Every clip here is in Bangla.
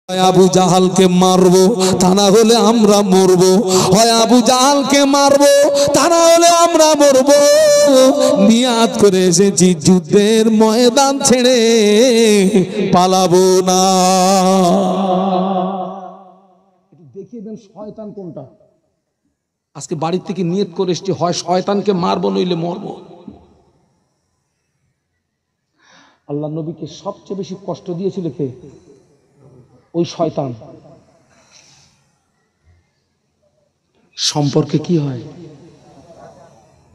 আবু জাহালকে মারবো, তা না হলে আমরা মরবো। হয় আবু জাহালকে মারবো, তা না হলে আমরা মরবো। নিয়াত করে এসেছি, যুদ্ধের ময়দান ছেড়ে পালাবো না। দেখিয়ে দেন শয়তান কোনটা। আজকে বাড়ির থেকে নিয়ত করে এসেছি, হয় শয়তানকে মারবো নইলে মরবো। আল্লাহ নবীকে সবচেয়ে বেশি কষ্ট দিয়েছিল কে? ওই শয়তান। সম্পর্কে কি হয়?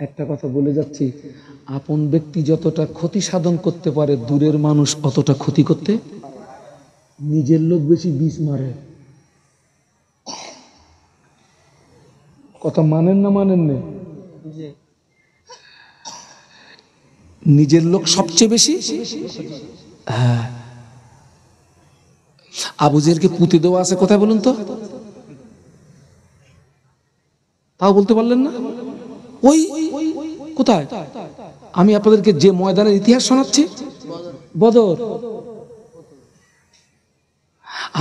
একটা কথা বলে যাচ্ছি, আপন ব্যক্তি যতটা ক্ষতি সাধন করতে পারে, দূরের মানুষ অতটা ক্ষতি করতে। নিজের লোক বেশি বিষ মারে। কথা মানেন না মানেন না? নিজের লোক সবচেয়ে বেশি। হ্যাঁ, আবু জেহেলকে পুঁতে দেওয়া আছে কোথায় বলুন তো? তাও বলতে পারলেন না? ওই কোথায়? আমি আপনাদেরকে যে ময়দানের ইতিহাস শোনাচ্ছি, বদর।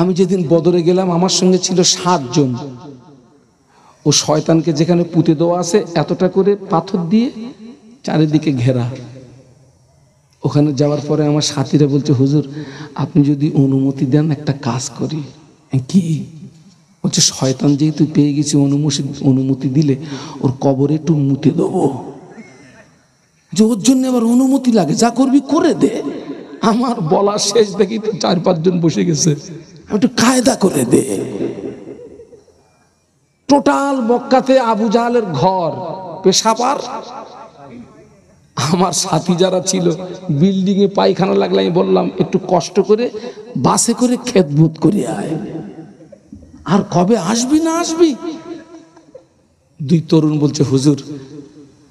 আমি যেদিন বদরে গেলাম, আমার সঙ্গে ছিল 7 জন। ও শয়তানকে যেখানে পুঁতে দেওয়া আছে, এতটা করে পাথর দিয়ে চারিদিকে ঘেরা। ওখানে যাওয়ার পরে আমার সাথীরা বলছে, হুজুর আপনি যদি অনুমতি দেন একটা কাজ করি। কি বলছে? শয়তান যেহেতু পেয়ে গেছি, অনুমতি দিলে ওর কবরে একটু মুতে দেবো। যে ওর জন্য আবার অনুমতি লাগে, যা করবি করে দে। আমার বলা শেষ, দেখি তো 4-5 জন বসে গেছে, একটু কায়দা করে দে। টোটাল মক্কাতে আবু জাহালের ঘর পেশাবার। আমার সাথী যারা ছিল, বিল্ডিং এ পায়খানা লাগলে আমি বললাম একটু কষ্ট করে বাসে করে খেদমত করে আয়, আর কবে আসবি না আসবি। 2 তরুণ বলছে, হুজুর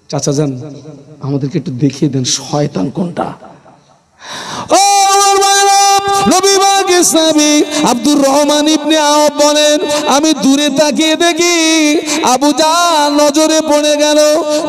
চাচা যান, আমাদেরকে একটু দেখিয়ে দেন শয়তান কোনটা। আব্দুর রহমান ইবনে আওফ বলেন, আমি দূরে তাকিয়ে দেখি আবু জাহাল নজরে পড়ে গেল।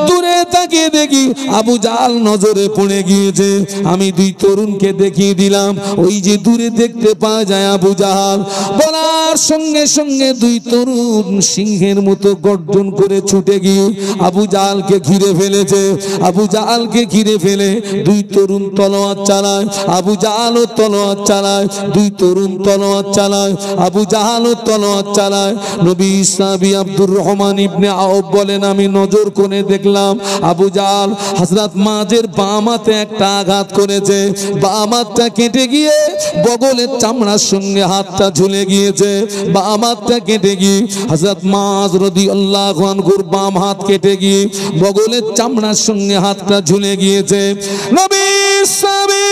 দূরে তাকিয়ে দেখি আবু জাহাল নজরে পড়ে গিয়েছে। আমি 2 তরুণকে দেখিয়ে দিলাম, ওই যে দূরে দেখতে পাওয়া যায় আবু জাহাল। বলার সঙ্গে সঙ্গে 2 তরুণ সিংহের মতো গর্জন করে ছুটে গিয়ে আবু জাহালকে ঘিরে ফেলেছে। আবু জাহালকে ঘিরে ফেলে 2 তরুণ তলোয়ার চালায়, আবু জাহালও তলোয়ার চালায়। 2 তরুণ তলোয়ার চালায়, আবু জাহালও তলোয়ার চালায়। নবী সাহাবী আব্দুর রহমান ইবনে আওফ বলেন, আমি নজর করে দেখলাম আবু জাহাল হযরত মাযের বাম হাতে একটা আঘাত করেছে। বাম হাতটা কেটে গিয়ে বগলের চামড়ার সঙ্গে হাতটা ঝুলে গিয়েছে। বাম হাতটা কেটে গিয়ে হযরত মায রাদিয়াল্লাহু আনহুর বাম হাত কেটে গিয়ে বগলের চামড়ার সঙ্গে হাতটা ঝুলে গিয়েছে। নবী সাহাবী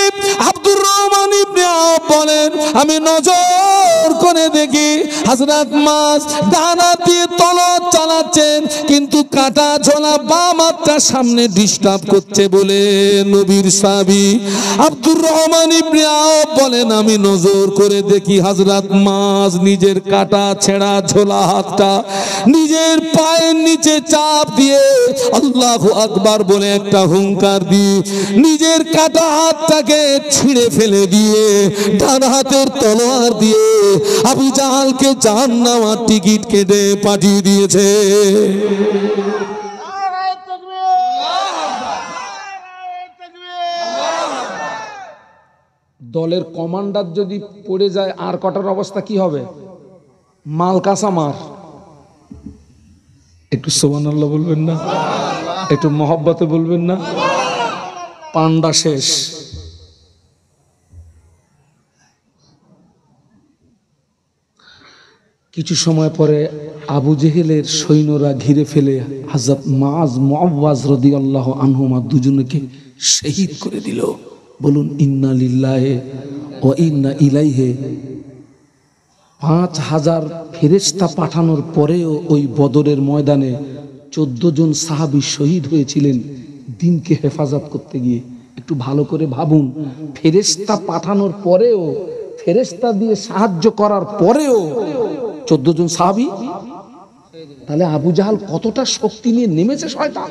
আব্দুর রহমান ইবনে আওফ বলেন, আমি নজর করে দেখি হযরত মায ডান হাত দিয়ে তলোয়ার চালাচ্ছেন, কিন্তু কাটা ঝোলা বাম হাতটা সামনে ডিস্টার্ব করছে বলে নবীর সাহাবী আব্দুর রহমান ইবনে আওফ বলেন, আমি নজর করে দেখি হযরত মায নিজের কাটা ছেঁড়া ঝোলা হাতটা নিজের পায়ের নিচে চাপ দিয়ে আল্লাহু আকবার বলে একটা হুঙ্কার দিয়ে নিজের কাটা হাতটাকে ছিঁড়ে ফেলে দিয়ে ডান হাতের তলোয়ার দিয়ে আবু জাহালকে জাহান্নামের টিকিট কেটে পাঠিয়ে দিয়েছে। দলের কমান্ডার যদি পড়ে যায়, আর কটার অবস্থা কি হবে? মাল কাঁচা মার। একটু সুবহানাল্লাহ বলবেন না? একটু মহব্বতে বলবেন না? পান্ডা শেষ। কিছু সময় পরে আবু জেহেলের সৈন্যরা ঘিরে ফেলে হযরত মায মুআওয়াজ রাদিয়াল্লাহু আনহুমা দুজনকে শহীদ করে দিল। বলুন ইন্না লিল্লাহি ওয়া ইন্না ইলাইহি। 5000 ফেরেশতা পাঠানোর পরেও ওই বদরের ময়দানে 14 জন সাহাবী শহীদ হয়েছিলেন দিনকে হেফাজত করতে গিয়ে। একটু ভালো করে ভাবুন, ফেরেশতা পাঠানোর পরেও, ফেরেশতা দিয়ে সাহায্য করার পরেও 14 জন সাহাবী। তাহলে আবু জাহাল কতটা শক্তি নিয়ে নেমেছে শয়তান,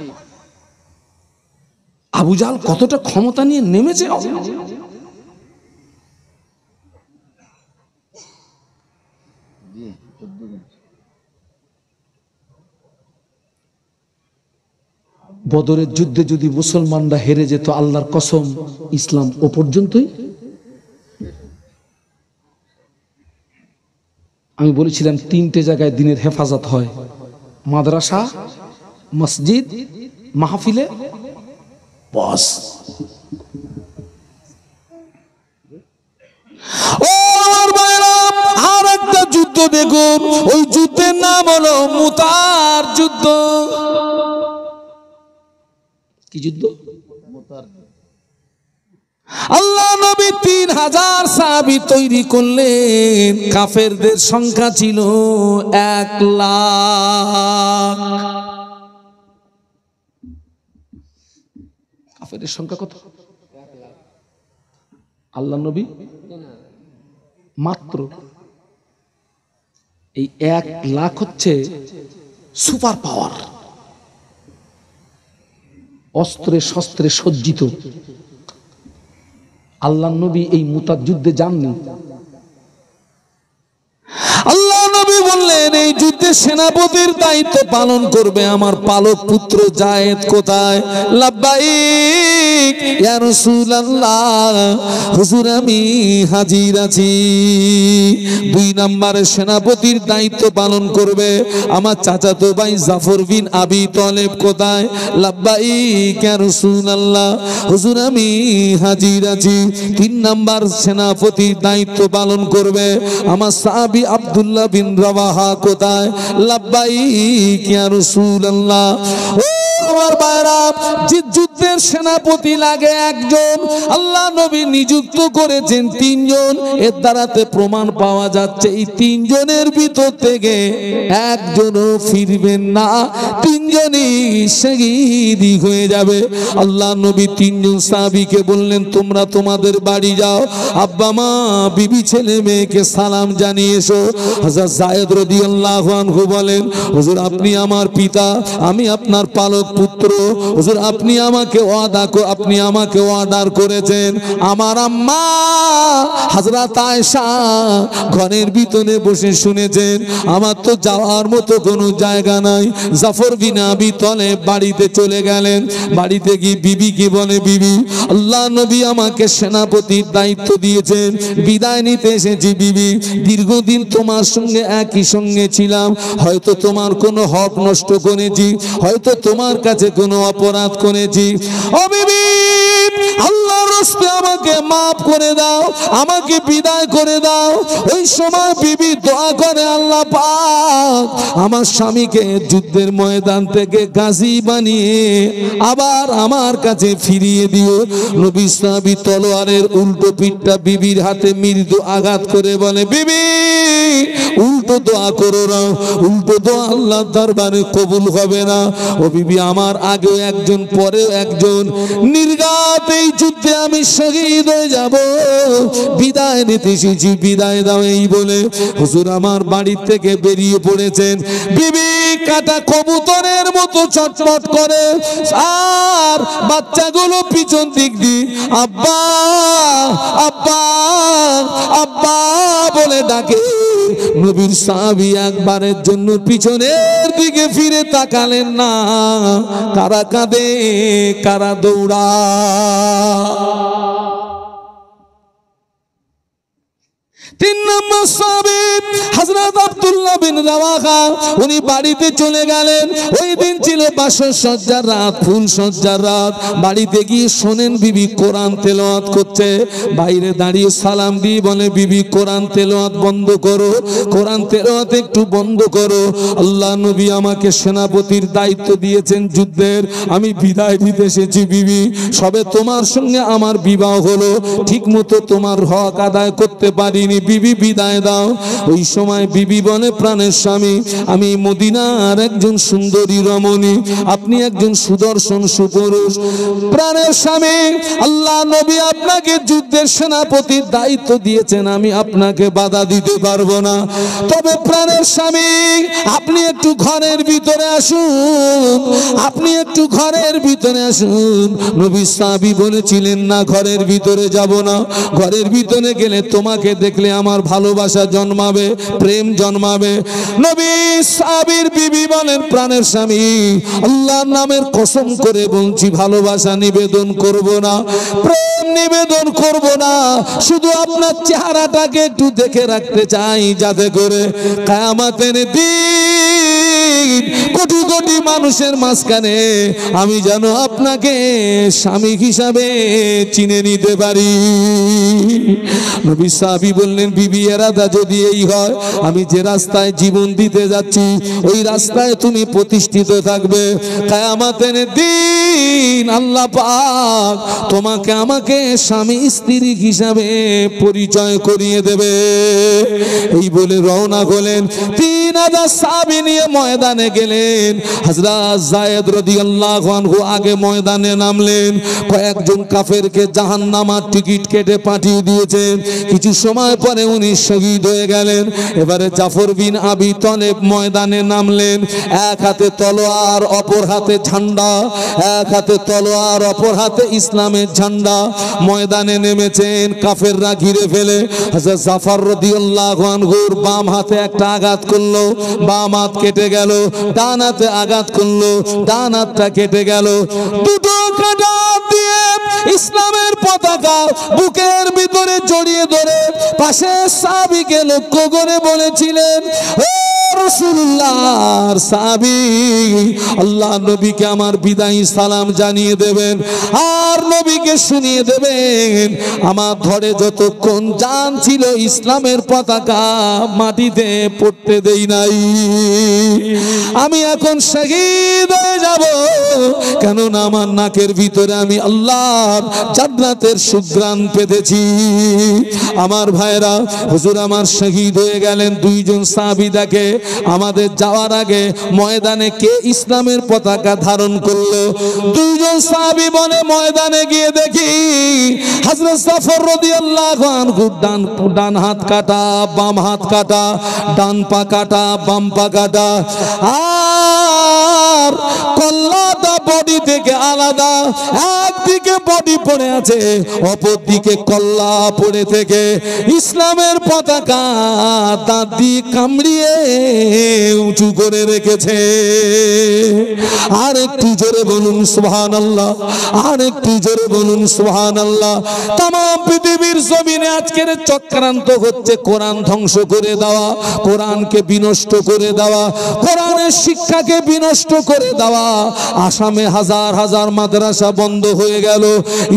আবু জাহাল কতটা ক্ষমতা নিয়ে নেমেছে। বদরের যুদ্ধে যদি মুসলমানরা হেরে যেত, আল্লাহর কসম ইসলাম ও পর্যন্তই। আমি বলেছিলাম 3টে জায়গায় দিনের হেফাজত হয়, মাদ্রাসা, মসজিদ, মাহফিলে, বস। আর একটা যুদ্ধ দেখুন, ওই যুদ্ধের নাম হলো মুতার যুদ্ধ। কি যুদ্ধ? আল্লাহ নবী 3000 সাহাবী তৈরি করলেন। কাফেরদের সংখ্যা ছিল 1 লাখ। কাফেরের সংখ্যা কত? আল্লাহ নবী মাত্র এই 1 লাখ হচ্ছে সুপার পাওয়ার, অস্ত্রে শস্ত্রে সজ্জিত। আল্লাহ নবী এই মুতার যুদ্ধে যাননি। আল্লাহ নবী বললেন এই যুদ্ধে সেনাপতির দায়িত্ব পালন করবে আমার পালক পুত্র জায়েদ। কোথায়? লাব্বাইক ইয়া রাসূলুল্লাহ, হুজুর আমি হাজির আছি। 2 নম্বরে সেনাপতির দায়িত্ব পালন করবে আমার চাচাতো ভাই জাফর বিন আবি তালেব। কোথায়? লাব্বাইক ইয়া রাসূলুল্লাহ, হুজুর আমি হাজির আছি। 3 নম্বর সেনাপতির দায়িত্ব পালন করবে আমার সাহাবী আব্দুল্লাহ বিন রাওয়াহা। কোথায়? লাব্বাইক ইয়া রাসূলুল্লাহ। আমার ভাইরা, যে যুদ্ধের সেনাপতি লাগে একজন, আল্লাহ নবী নিযুক্ত করেছেন 3 জন। এর দ্বারাতে প্রমাণ পাওয়া যাচ্ছে এই 3 জনের ভিতর থেকে একজনও ফিরবেন না, 3 জনই শহীদ হয়ে যাবে। আল্লাহ নবী 3 জন সাহাবীকে বললেন তোমরা তোমাদের বাড়ি যাও, আব্বা মা বিবি ছেলে মেয়েকে সালাম জানিয়ে এসো। হযরত যায়েদ রাদিয়াল্লাহু আনহু বলেন, হুজুর আপনি আমার পিতা, আমি আপনার পালক পুত্র। হুজুর আপনি আমাকে অর্ডার করেছেন। আমার আম্মা হযরত আয়েশা ঘরের ভিতরে বসে শুনেছেন। আমার তো যাওয়ার মতো কোনো জায়গা নাই। জাফর বিন আবি তালেব বাড়িতে চলে গেলেন। বাড়িতে গিয়ে বিবি কি বলে, বিবি আল্লাহ নবী আমাকে সেনাপতির দায়িত্ব দিয়েছেন, বিদায় নিতে এসেছি। বিবি দীর্ঘদিন তোমার সঙ্গে একই সঙ্গে ছিলাম, হয়তো তোমার কোনো হক নষ্ট করেছি, হয়তো তোমার কাছে কোনো অপরাধ করেছি। ও বিবি আল্লাহর রাস্তায় আমাকে মাফ করে দাও, আমাকে বিদায় করে দাও। ওই সময় বিবি দোয়া করে, আল্লাহ পাক আমার স্বামীকে যুদ্ধের ময়দান থেকে গাজী বানিয়ে আবার আমার কাছে ফিরিয়ে দিও। নবী সাহাবী তলোয়ারের উল্টো পিঠটা বিবির হাতে মৃদু আঘাত করে বলে, বিবি উল্টো দোয়া করো না, উল্টো দোয়া আল্লাহর দরবারে কবুল হবে না। ও বিবি আমার আগেও একজন পরেও একজন, নির্ঘাত এই যুদ্ধে আমি শহীদ হয়ে যাব, বিদায় নিতে এসেছি, বিদায় দাও। এই বলে হুজুর আমার বাড়ি থেকে বেরিয়ে পড়েছেন। বিবি কাটা কবুতরের মতো ছটফট করে, আর বাচ্চাগুলো পিছন দিক দিয়ে আব্বা আব্বা আব্বা বলে ডাকে। নবীর সাহাবী একবারের জন্য পিছনের দিকে ফিরে তাকালেন না। কারা কাঁদে, কারা দৌড়া। তিন নম্বর সাহাবী হযরত আব্দুল্লাহ বিন রাওয়াহা, উনি বাড়িতে চলে গেলেন। ওই দিন ছিল বাসর সজ্জার রাত, ফুল সজ্জার রাত। বাড়িতে গিয়ে শোনেন বিবি কোরআন তেলাওয়াত করছে। বাইরে দাঁড়িয়ে সালাম দিয়ে বলে, বিবি কোরআন তেলাওয়াত বন্ধ করো, কোরআন তেলাওয়াত একটু বন্ধ করো। আল্লাহ নবী আমাকে সেনাপতির দায়িত্ব দিয়েছেন যুদ্ধের, আমি বিদায় দিতে এসেছি। বিবি সবে তোমার সঙ্গে আমার বিবাহ হলো, ঠিক মতো তোমার হক আদায় করতে পারিনি, বিবি বিদায় দাও। ওই সময় বিবি বলে, প্রাণের স্বামী আমি মদিনার একজন সুন্দরী রমণী, আপনি একজন সুদর্শন সুপুরুষ। প্রাণের স্বামী আল্লাহ নবী আপনাকে যুদ্ধের সেনাপতির দায়িত্ব দিয়েছেন, আমি আপনাকে বাধা দিতে পারবো না। তবে প্রাণের স্বামী আপনি একটু ঘরের ভিতরে আসুন, আপনি একটু ঘরের ভিতরে আসুন। নবী সাহাবী বলেছিলেন, না ঘরের ভিতরে যাব না, ঘরের ভিতরে গেলে তোমাকে দেখলে আমার ভালোবাসা জন্মাবে, প্রেম জন্মাবে। নবী সাহাবীর বিবি বলেন, প্রাণের স্বামী আল্লাহর নামের কসম করে বলছি ভালোবাসা নিবেদন করব না, প্রেম নিবেদন করব না, শুধু আপনার চেহারাটাকে একটু দেখে রাখতে চাই, যাতে করে কিয়ামতের দিন কোটি কোটি মানুষের মাঝখানে আমি যেন আপনাকে স্বামী হিসাবে চিনে নিতে পারি। নবী সাহাবী বললেন, বিবি এরাদা যদি এই হয়, আমি যে রাস্তায় জীবন দিতে যাচ্ছি ওই রাস্তায় তুমি প্রতিষ্ঠিত থাকবে। কিয়ামতের দিন আল্লাহ পাক তোমাকে আমাকে স্বামী স্ত্রী হিসাবে পরিচয় করিয়ে দেবে। এই বলে রওনা হলেন। 3000 সাহাবী নিয়ে ময়দানে গেলেন। হযরত যায়েদ রাদিয়াল্লাহু আনহু আগে ময়দানে নামলেন। কয়েকজন কাফেরকে জাহান্নামের টিকিট কেটে পাঠিয়ে দিয়েছেন। কিছু সময় পরে উনি শহীদ হয়ে গেলেন। এবারে জাফর বিন আবি তালেব ময়দানে নামলেন। এক হাতে তলোয়ার, অপর হাতে ঝান্ডা, এক হাতে তলোয়ার, অপর হাতে ইসলামের ঝান্ডা। ময়দানে নেমেছেন, কাফেররা ঘিরে ফেলে হযরত জাফর রাদিয়াল্লাহু আনহুর বাম হাতে একটা আঘাত করলো, বাম হাত কেটে গেল। ডান হাতে আঘাত করলো, ডান হাতটা কেটে গেল। দুটো কাটা দিয়ে ইসলামের পতাকা বুকের ভিতরে জড়িয়ে ধরে পাশে সাহাবীকে লক্ষ্য করে বলেছিলেন, ও রাসূলুল্লাহর সাহাবী, আল্লাহ নবীকে আমার বিদায়ী সালাম জানিয়ে দেবেন আর নবীকে শুনিয়ে দেবেন আমার ধরে যতক্ষণ জান ছিল ইসলামের পতাকা মাটিতে পড়তে দেই নাই। আমি এখন শহীদ হয়ে যাব, কেননা আমার নাকের ভিতরে আমি আল্লাহর জান্নাতের সুঘ্রাণ পেতেছি। আমার ভাইরা, হুজুর আমার শহীদ হয়ে গেলেন। দুইজন সাহাবী দেখে আমাদের যাওয়ার আগে ময়দানে কে ইসলামের পতাকা ধারণ করলো। দুইজন সাহাবী বলে, ময়দানে গিয়ে দেখি হযরত জাফর রাদিয়াল্লাহু আনহু ডান হাত কাটা, বাম হাত কাটা, ডান পা কাটা, বাম পা কাটা, আর কল্লাটা বডি থেকে আলাদা। একদিকে বডি পড়ে আছে, অপর দিকে কল্লা পড়ে থেকে ইসলামের পতাকা দাঁত দিয়ে কামড়িয়ে উঁচু করে রেখেছে। আর একটু জোরে বলুন সুবহানাল্লাহ, আর একটু জোরে বলুন সুবহানাল্লাহ। তাম পৃথিবীর জমিনে আজকের চক্রান্ত হচ্ছে কোরআন ধ্বংস করে দেওয়া, কোরআনকে বিনষ্ট করে দেওয়া, কোরআনের শিক্ষাকে বিনষ্ট করে দেওয়া। আসামে হাজার হাজার মাদ্রাসা বন্ধ হয়ে গেল,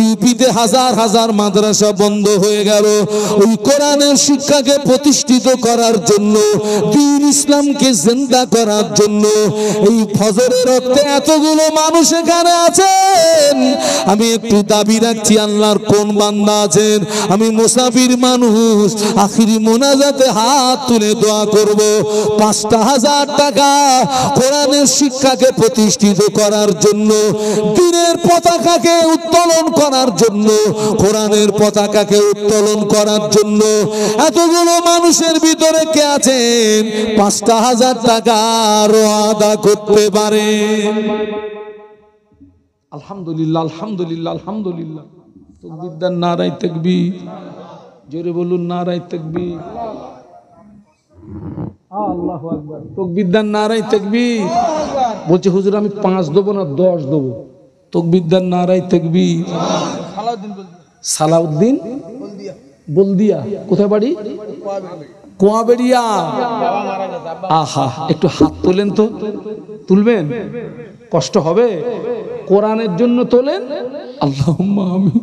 ইউপিতে হাজার হাজার মাদ্রাসা বন্ধ হয়ে গেল। ওই কোরআনের শিক্ষাকে প্রতিষ্ঠিত করার জন্য, দ্বীন ইসলামকে জিন্দা করার জন্য এই ফজরের রক্তে এতগুলো মানুষ এখানে আছেন। আমি একটু দাবি রাখছি, আল্লাহর কোন বান্দা আছেন, আমি মুসাফির মানুষ, আখিরি মোনাজাতে হাত তুলে দোয়া করব 5,000 টাকা কোরআনের শিক্ষাকে প্রতিষ্ঠিত করার জন্য, দ্বীনের পতাকাকে উত্তোলন করার জন্য, কোরআনের পতাকাকে উত্তোলন করার জন্য এতগুলো মানুষের ভিতরে কে আছেন 5,000 টাকা আরো আদা করতে পারে? আলহামদুলিল্লাহ, আলহামদুলিল্লাহ, আলহামদুলিল্লাহ। তাকবীর দেন, নারায়ে তাকবীর। জোরে বলুন নারায়ে তাকবীর। আল্লাহু আকবার। তাকবীর দেন, নারায়ে তাকবীর। বলছে হুজুর আমি 5 দেবো না 10 দেবো। তাকবীর দেন, নারায়ে তাকবীর। সালাউদ্দিন বলদিয়া, কোথায় বাড়ি? কোয়াবেড়িয়া। আহা, একটু হাত তোলেন তো। তুলবেন? কষ্ট হবে? কোরআনের জন্য তোলেন। আল্লাহুম্মা আমিন।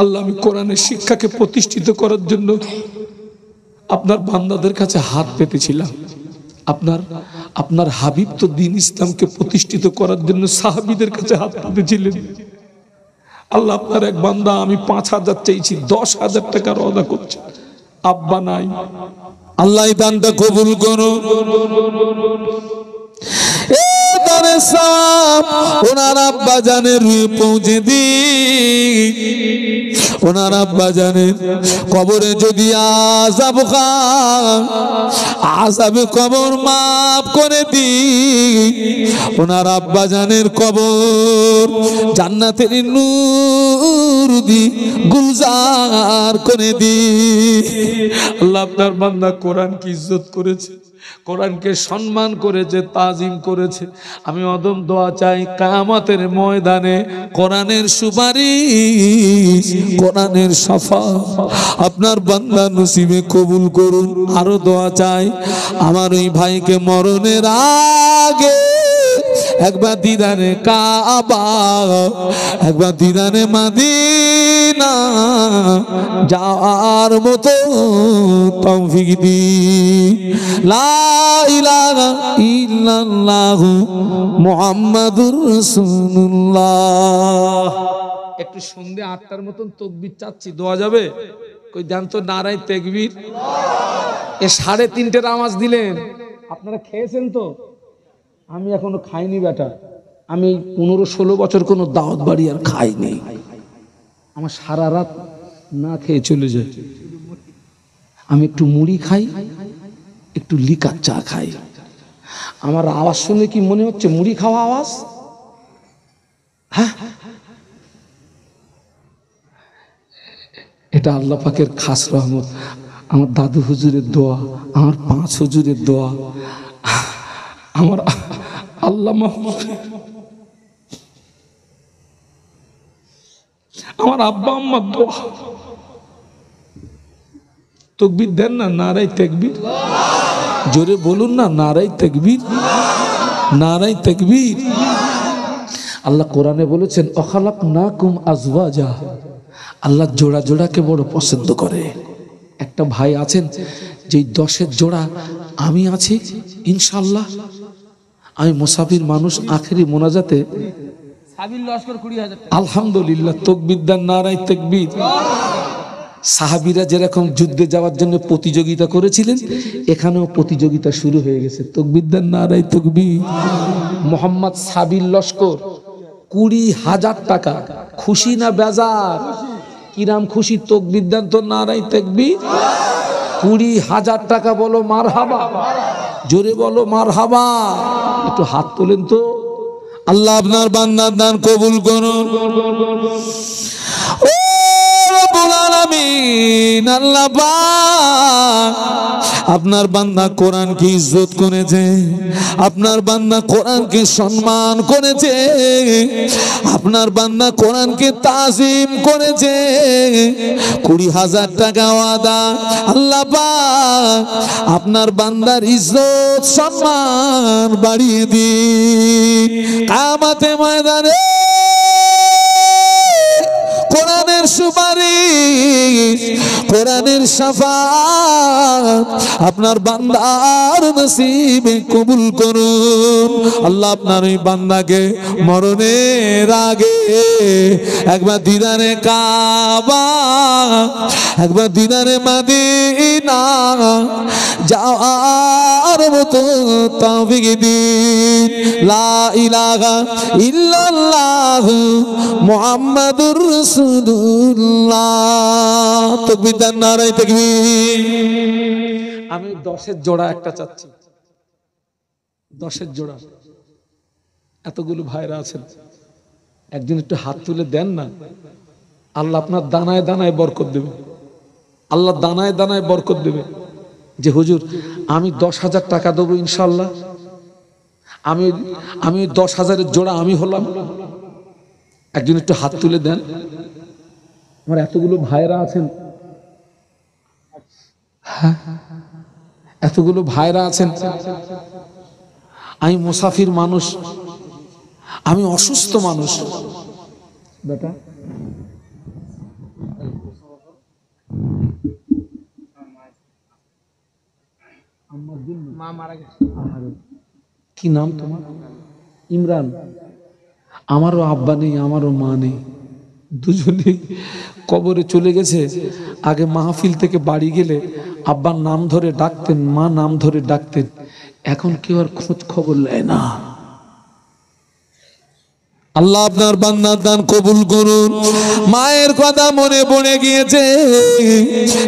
আল্লাহ, আমি কোরআনের শিক্ষাকে প্রতিষ্ঠিত করার জন্য আপনার বান্দাদের কাছে হাত পেতেছিলাম। আপনার হাবিব তো দ্বীন ইসলামকে প্রতিষ্ঠিত করার জন্য সাহাবীদের কাছে হাত পেতেছিলেন। আল্লাহ, আপনার এক বান্দা, আমি 5,000 চাইছি, 10,000 টাকার ওয়াদা করছে। আব্বা নাই, আল্লাহ এই দানটা কবুল করুন। ওনার আব্বা জানের রুয়ে পৌঁছে দি, ওনার আব্বা জানের কবরে যদি আযাব খান, আযাবে কবর মাফ করে দি। ওনার আব্বা জানের কবর জান্নাতের নূর দি গুলজার করে দি। আল্লাহ আপনার বান্দা কোরআনকে ইজ্জত করেছে, কোরআনকে সম্মান করেছে, তাজিম করেছে। আমি অদম দোয়া চাই কিয়ামতের ময়দানে কোরআনের সুপারিশ, কোরআনের শাফাআত আপনার বান্দা নসিবে কবুল করুন। আরো দোয়া চাই আমার ওই ভাইকে মরণের আগে একবার দিদারে কাবা, একবার দিদারে মদিনা যাওয়ার মতো তৌফিক দিন। লা ইলাহা ইল্লাল্লাহু মুহাম্মাদুর রাসূলুল্লাহ। একটু সন্ধ্যে 8টার মতন তাকবীর চাচ্ছি, দোয়া যাবে? কই দেন তো নারায়ে তাকবীর। এ 3:30টার আওয়াজ দিলেন, আপনারা খেয়েছেন তো? আমি এখনো খাইনি বেটা, আমি 15-16 বছর কোনো দাওয়াত বাড়ি আর খাইনি। আমার সারা রাত না খেয়ে চলে যায়। আমি একটু মুড়ি খাই, একটু লিকার চা খাই। আমার আওয়াজ শুনে কি মনে হচ্ছে মুড়ি খাওয়া আওয়াজ? হ্যাঁ, এটা আল্লাহ পাকের খাস রহমত। আমার দাদু হুজুরের দোয়া, আমার 5 হুজুরের দোয়া, আমার আল্লাহ আমার আব্বা আম্মার দোয়া। তাকবীর দেন না, নারায়ে তাকবীর। জোরে বলুন না, নারায়ে তাকবীর, নারায়ে তাকবীর। আল্লাহ কোরআনে বলেছেন অখালাকনাকুম আজওয়াজা। আল্লাহ জোড়া জোড়াকে বড় পছন্দ করে। একটা ভাই আছেন যে 10-এর জোড়া আমি আছি ইনশাআল্লাহ। আমি মুসাফির মানুষ, আখেরি মোনাজাতে আলহামদুলিল্লাহ তাকবীর দেন, নারায়ে তাকবীর। সাহাবীরা যেরকম যুদ্ধে যাওয়ার জন্য প্রতিযোগিতা করেছিলেন, এখানেও প্রতিযোগিতা শুরু হয়ে গেছে। তাকবীর দেন, নারায়ে তাকবীর। মোহাম্মদ সাবির লস্কর 20,000 টাকা, খুশি না বেজার? কিরাম খুশি? তাকবীর দেন তো, নারায়ে তাকবীর। 20,000 টাকা, বলো মারহাবা, জোরে বলো মারহাবা। একটু হাত তোলেন তো। আল্লাহ আপনার বান্দার দান কবুল করুন। ও রব্বুল আলামিন, আল্লাহ পাক আপনার বান্দা কোরআনকে ইজ্জত করেছে, আপনার বান্দা কোরআনকে সম্মান করেছে, আপনার বান্দা কোরআনকে তাজিম করেছে। 20,000 টাকা ওয়াদা। আল্লাহ পাক আপনার বান্দার ইজ্জত সম্মান বাড়িয়ে দিন। কিয়ামতে ময়দানে কোরআনের সুপারিশ, কোরআনের শাফাআত আপনার বান্দার নসিবে কবুল করুন। আল্লাহ আপনার ওই বান্দাকে মরণের আগে একবার দিদারে কাবা, একবার দিদারে মদিনা যাওয়ার মতো তৌফিক দিন। লা ইলাহা ইল্লাল্লাহু মুহাম্মাদুর রাসূলুল্লাহ। তাকবীর দেন, নারায়ে তাকবীর। আমি 10-এর জোড়া একটা চাচ্ছি, 10-এর জোড়া। এতগুলো ভাইরা আছেন, একদিন একটু হাত তুলে দেন না। আল্লাহ আপনার দানায় দানায় বরকত দেবে, আল্লাহ দানায় দানায় বরকত দেবে। যে হুজুর আমি 10,000 টাকা দেবো ইনশাল্লাহ, আমি 10,000-এর জোড়া আমি হলাম। একজন একটু হাত তুলে দেন। আমার এতগুলো ভাইরা আছেন, এতগুলো ভাইরা আছেন। আমি মুসাফির মানুষ, আমি অসুস্থ মানুষ। বেটা কি নাম তোমার? ইমরান। আমারও আব্বা নেই, আমারও মা নেই, দুজনেই কবরে চলে গেছে। আগে মাহফিল থেকে বাড়ি গেলে আব্বার নাম ধরে ডাকতেন, মা নাম ধরে ডাকতেন। এখন কেউ আর খোঁজ খবর নেয় না। আল্লাহ আপনার বান্দার দান কবুল করুন। মায়ের কথা মনে পড়ে গিয়েছে,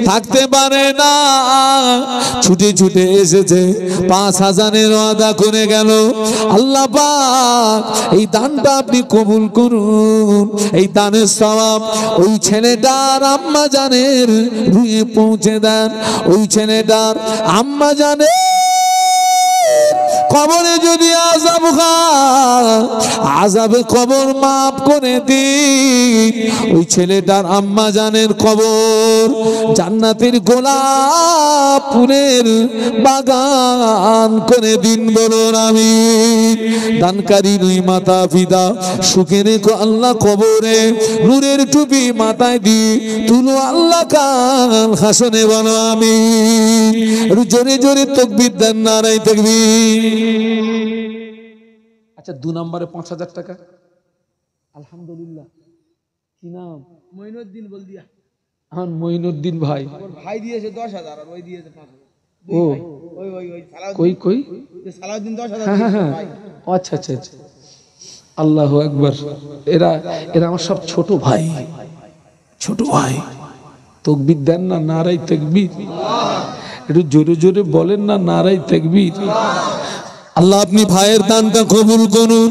থাকতে পারে না, ছুটে ছুটে এসেছে, 5,000-এর ওয়াদা করে গেল। আল্লাহ পাক এই দানটা আপনি কবুল করুন। এই দানের সওয়াব ওই ছেলেটার আম্মা জানের রুহে পৌঁছে দেন। ওই ছেলেটার আম্মা জানের কবরে যদি আযাব খায়, আযাবে কবর মাফ করে দিন। ওই ছেলেটার আম্মা জানের কবর জান্নাতের গোলাপ ফুলের বাগান করে দিন, বলুন আমিন। দানকারী দুই মাতা পিতা সুখে রেখো আল্লাহ, কবরে নূরের টুপি মাথায় দি তুলো আল্লাহ কাল হাসনে, বলো আমিন। জোরে জোরে তাকবীর দেন, নারায়ে তাকবীর। আচ্ছা, 2 নম্বরে 5,000 টাকা। আলহামদুলিল্লাহ। কি নাম? মঈনুদ্দিন বলদিয়া। হ্যাঁ, মঈনুদ্দিন ভাই। ওর ভাই দিয়েছে 10,000 আর ওই দিয়েছে 5,000। ও ওই কই কই? সালাউদ্দিন 10,000 হ্যাঁ হ্যাঁ দিয়েছে হ্যাঁ, ভাই। আচ্ছা আচ্ছা আচ্ছা। আল্লাহু আকবার। এরা এরা আমার সব ছোট ভাই, ছোট ভাই। তাকবীর দেন না, নারায়ে তাকবীর। একটু জোরে জোরে বলেন না, নারায়ে তাকবীর। আল্লাহ আপনি ভাইয়ের দানটা কবুল করুন।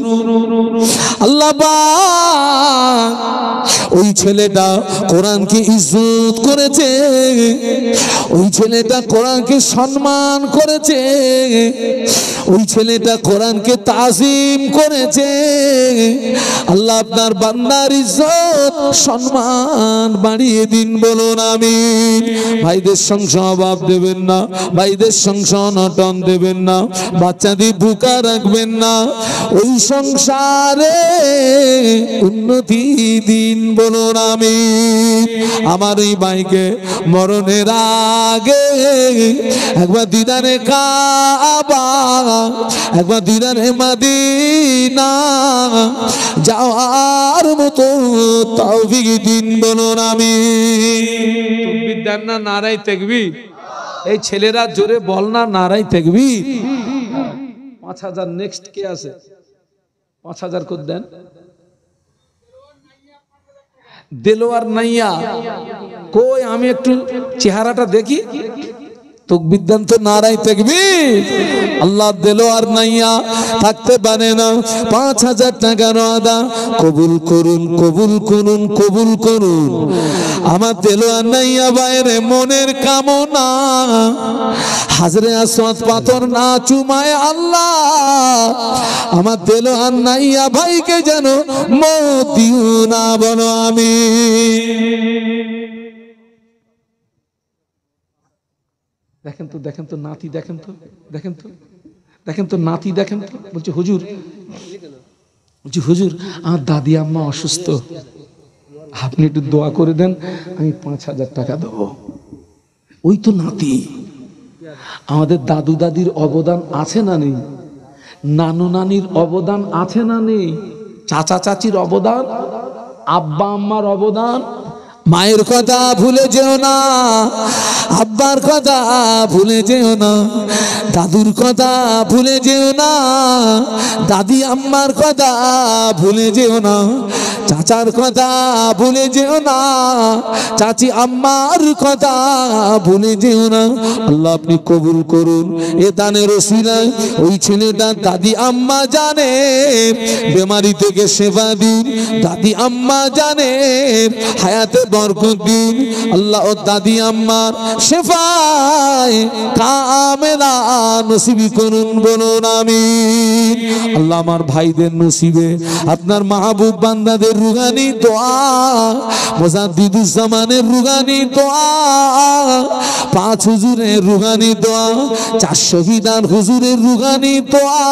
আল্লাহ পাক ওই ছেলেটা কোরআনকে ইজ্জত করেছে, ওই ছেলেটা কোরআনকে সম্মান করেছে, ওই ছেলেটা কোরআনকে তাজিম করেছে। আল্লাহ আপনার বান্দার ইজ্জত সম্মান বাড়িয়ে দিন, বলুন আমিন। ভাইদের সংসার অভাব দেবেন না, ভাইদের সংসার অনটন দেবেন না, বাচ্চাদের বুকা রাখবেন না, ওই সংসারে উন্নতি দিন, বলুন আমিন। আমার এই ভাইকে মরণের আগে একবার দিদারে কাবা, একবার দিদারে মদিনা যাওয়ার মতো তৌফিক দিন, বলুন আমিন। তাকবীর দেন না, নারায়ে তাকবীর। এই ছেলেরা জোরে বল না, নারায়ে তাকবীর। 5,000 নেক্সট কে আছে? 5,000 কর দেন। দেলোয়ার নাইয়া কই? আমি একটু চেহারাটা দেখি। তাকবীর দেন তো, নারায়ে তাকবীর। আল্লাহ দেলোয়ার নাইয়া থাকতে পারে না, 5,000 টাকার ওয়াদা কবুল করুন, কবুল করুন, কবুল করুন। আমার দেলোয়ার নাইয়া বাইরে মনের কামনা, হাজরে আসওয়াদ পাথর না চুমায় আল্লাহ আমার দেলোয়ার নাইয়া ভাইকে যেন মত দিও না, বলো আমিন। দেখেন তো, দেখেন তো নাতি, দেখেন তো, দেখেন তো, দেখেন তো নাতি, দেখেন তো। বলছে হুজুর, বলছি হুজুর আমার দাদি আম্মা অসুস্থ, আপনি একটু দোয়া করে দেন, আমি 5,000 টাকা দেবো। ওই তো নাতি। আমাদের দাদু দাদির অবদান আছে না নেই? নানু নানির অবদান আছে না নেই? চাচা চাচির অবদান, আব্বা আম্মার অবদান। মায়ের কথা ভুলে যেও না, আব্বার কথা ভুলে যেও না, দাদুর কথা ভুলে যেও না, দাদি আম্মার কথা ভুলে যেও না, চাচার কথা ভুলে যেও না, চাচি আম্মার কথা ভুলে যেও না। আল্লাহ আপনি কবুল করুন। এ দানের ওসিলায় ওই ছেলেটা দাদি আম্মা জানে বেমারি থেকে সেবা দিন, দাদি আম্মা জানে হায়াতে বরকত দিন। আল্লাহ ও দাদি আম্মার শেফায়ে কামেলা নসিবি করুন, বলুন আমিন। আল্লাহ আমার ভাইদের নসিবে আপনার মাহবুব বান্দাদের রুহানি দোয়া, মুজাদ্দিদুজ জামানের রুহানি দোয়া, 5 হুজুরের রুহানি দোয়া, 4 শহীদান হুজুরের রুহানি দোয়া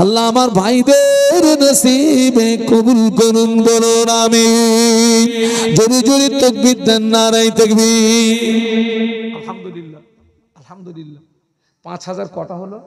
আল্লাহ আমার ভাইদের নসিবে কবুল করুন, বলুন আমিন। জোরে জোরে তাকবীর দেন, নারায়ে তাকবীর। আলহামদুলিল্লাহ, আলহামদুলিল্লাহ। 5,000 কটা হলো?